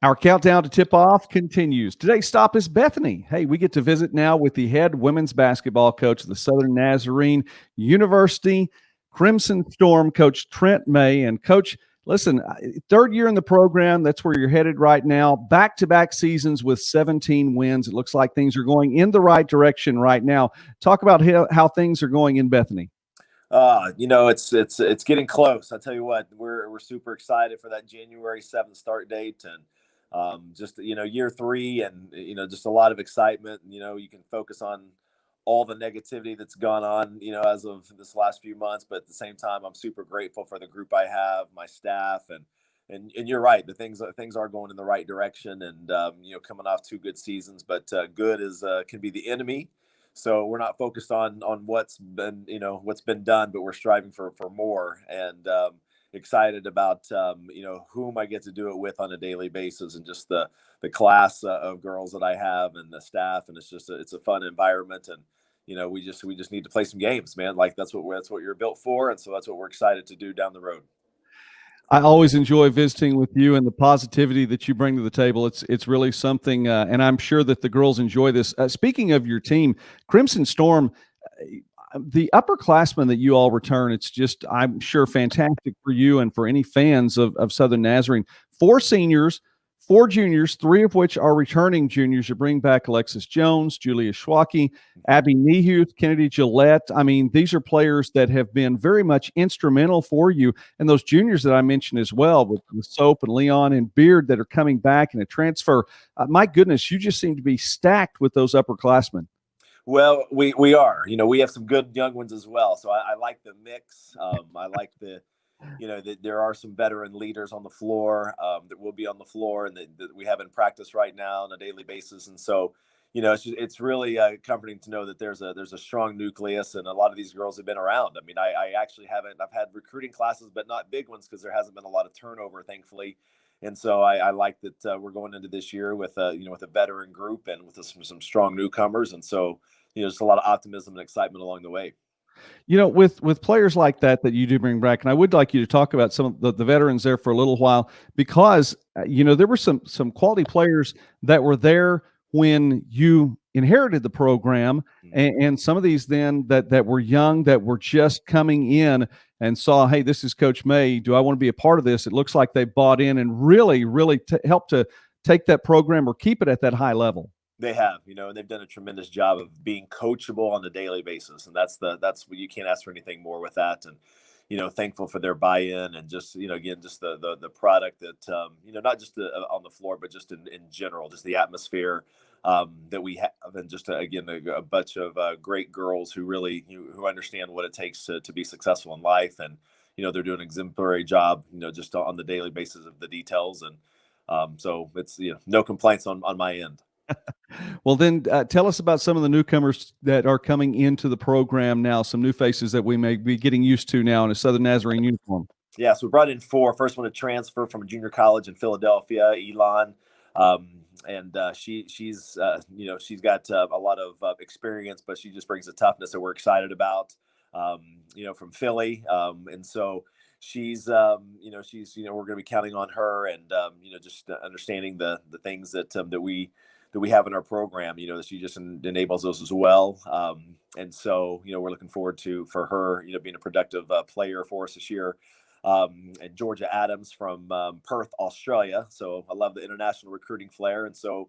Our countdown to tip off continues. Today's stop is Bethany. Hey, we get to visit now with the head women's basketball coach of the Southern Nazarene University Crimson Storm, Coach Trent May. And, Coach, listen, third year in the program, that's where you're headed right now. Back to back seasons with 17 wins. It looks like things are going in the right direction right now. Talk about how things are going in Bethany. It's getting close. I tell you what, we're super excited for that January 7th start date, and just year three, and just a lot of excitement. You can focus on all the negativity that's gone on, as of this last few months, but at the same time, I'm super grateful for the group I have, my staff, and you're right, the things are going in the right direction, and coming off two good seasons, but good is can be the enemy. So we're not focused on what's been done, but we're striving for more, and excited about whom I get to do it with on a daily basis, and just the class of girls that I have and the staff, and it's a fun environment, and we just need to play some games, man. Like that's what you're built for, and so that's what we're excited to do down the road. I always enjoy visiting with you and the positivity that you bring to the table. It's really something, and I'm sure that the girls enjoy this. Speaking of your team, Crimson Storm, the upperclassmen that you all return, it's just, I'm sure, fantastic for you and for any fans of Southern Nazarene. Four seniors, four juniors, three of which are returning juniors. You bring back Alexis Jones, Julia Schwacke, Abby Niehuth, Kennedy Gillette. I mean, these are players that have been very much instrumental for you. And those juniors that I mentioned as well, with Soap and Leon and Beard, that are coming back in a transfer. My goodness, you just seem to be stacked with those upperclassmen. Well, we are. We have some good young ones as well. So I like the mix. I like that there are some veteran leaders on the floor, that will be on the floor, and that we have in practice right now on a daily basis. And so, it's really comforting to know that there's a strong nucleus, and a lot of these girls have been around. I mean, I actually haven't. I've had recruiting classes, but not big ones, because there hasn't been a lot of turnover, thankfully. And so I like that we're going into this year with with a veteran group, and with some strong newcomers, and so just a lot of optimism and excitement along the way. With players like that you do bring back, and I would like you to talk about some of the veterans there for a little while, because there were some quality players that were there when you inherited the program, and some of these then that were young, that were just coming in and saw, hey, this is Coach May. Do I want to be a part of this? It looks like they bought in and really helped to take that program or keep it at that high level. They have, and they've done a tremendous job of being coachable on a daily basis, and that's what you can't ask for anything more with that. And thankful for their buy-in, and just again, just the product that not just on the floor, but just in general, just the atmosphere that we have, and just again a bunch of great girls who really who understand what it takes to be successful in life, and they're doing an exemplary job, just on the daily basis of the details, and so it's no complaints on my end. Well, then tell us about some of the newcomers that are coming into the program now, some new faces that we may be getting used to now in a Southern Nazarene uniform. Yeah, so we brought in four. First one to transfer from a junior college in Philadelphia, Elon. And she's got a lot of experience, but she just brings a toughness that we're excited about, from Philly. And so she's we're going to be counting on her, and just understanding the things that we have in our program, that she just enables those as well. And so, we're looking forward for her, being a productive player for us this year. And Georgia Adams from Perth, Australia. So I love the international recruiting flair. And so,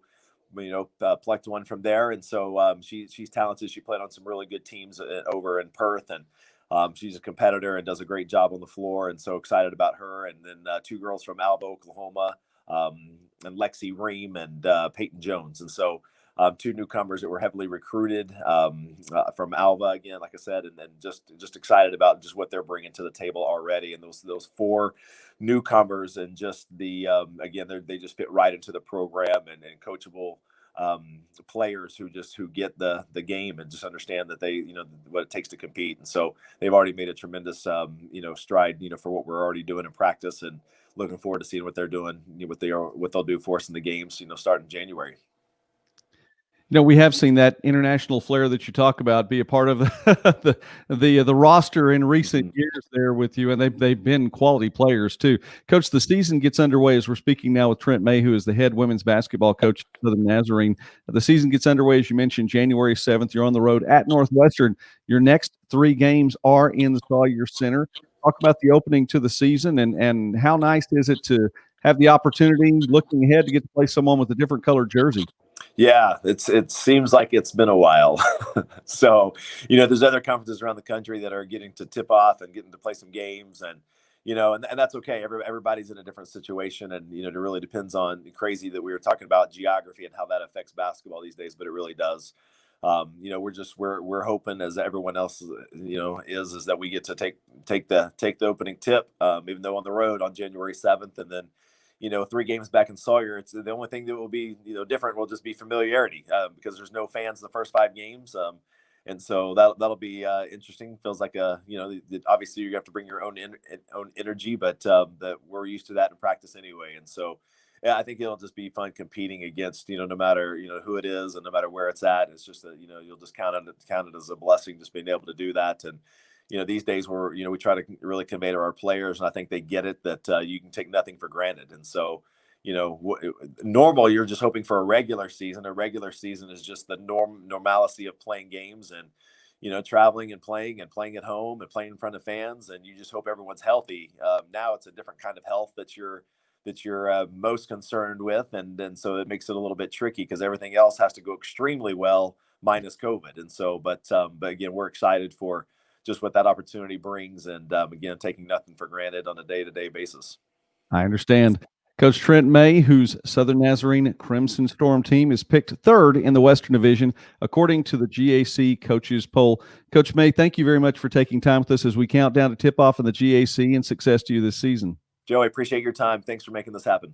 plucked one from there. And so she's talented. She played on some really good teams over in Perth, and she's a competitor and does a great job on the floor. And so excited about her. And then two girls from Alba, Oklahoma, and Lexi Ream and Peyton Jones. And so two newcomers that were heavily recruited from Alva, again, like I said, and then just excited about just what they're bringing to the table already. And those four newcomers, and just again, they just fit right into the program, and coachable players who get the game, and just understand that they what it takes to compete. And so they've already made a tremendous stride for what we're already doing in practice, and looking forward to seeing what they're doing, what they'll do for us in the games starting January. We have seen that international flair that you talk about be a part of the roster in recent years there with you, and they've been quality players too. Coach, the season gets underway as we're speaking now with Trent May, who is the head women's basketball coach at Southern Nazarene. The season gets underway, as you mentioned, January 7th. You're on the road at Northwestern. Your next 3 games are in the Sawyer Center. Talk about the opening to the season and how nice is it to have the opportunity, looking ahead, to get to play someone with a different colored jersey. Yeah, it seems like it's been a while. So, there's other conferences around the country that are getting to tip off and getting to play some games, and and that's okay. Everybody's in a different situation, and it really depends on crazy that we were talking about geography and how that affects basketball these days, but it really does. We're hoping, as everyone else, is that we get to take the opening tip, even though on the road on January 7th, and then 3 games back in Sawyer. It's the only thing that will be, different will just be familiarity, because there's no fans the first 5 games. And so that'll be interesting. Feels like obviously you have to bring your own energy, but that we're used to that in practice anyway. And so, yeah, I think it'll just be fun competing against, no matter, who it is and no matter where it's at. It's just that, you'll just count it as a blessing, just being able to do that. And, these days we try to really convey to our players, and I think they get it, that you can take nothing for granted. And so, normal, you're just hoping for a regular season. A regular season is just the normalcy of playing games and, traveling and playing at home and playing in front of fans. And you just hope everyone's healthy. Now it's a different kind of health that you're most concerned with. And so it makes it a little bit tricky because everything else has to go extremely well minus COVID. And so, but again, we're excited for just what that opportunity brings. And again, taking nothing for granted on a day-to-day basis. I understand. Coach Trent May, whose Southern Nazarene Crimson Storm team is picked 3rd in the Western Division, according to the GAC coaches poll. Coach May, thank you very much for taking time with us as we count down to tip off in the GAC, and success to you this season. Joe, I appreciate your time. Thanks for making this happen.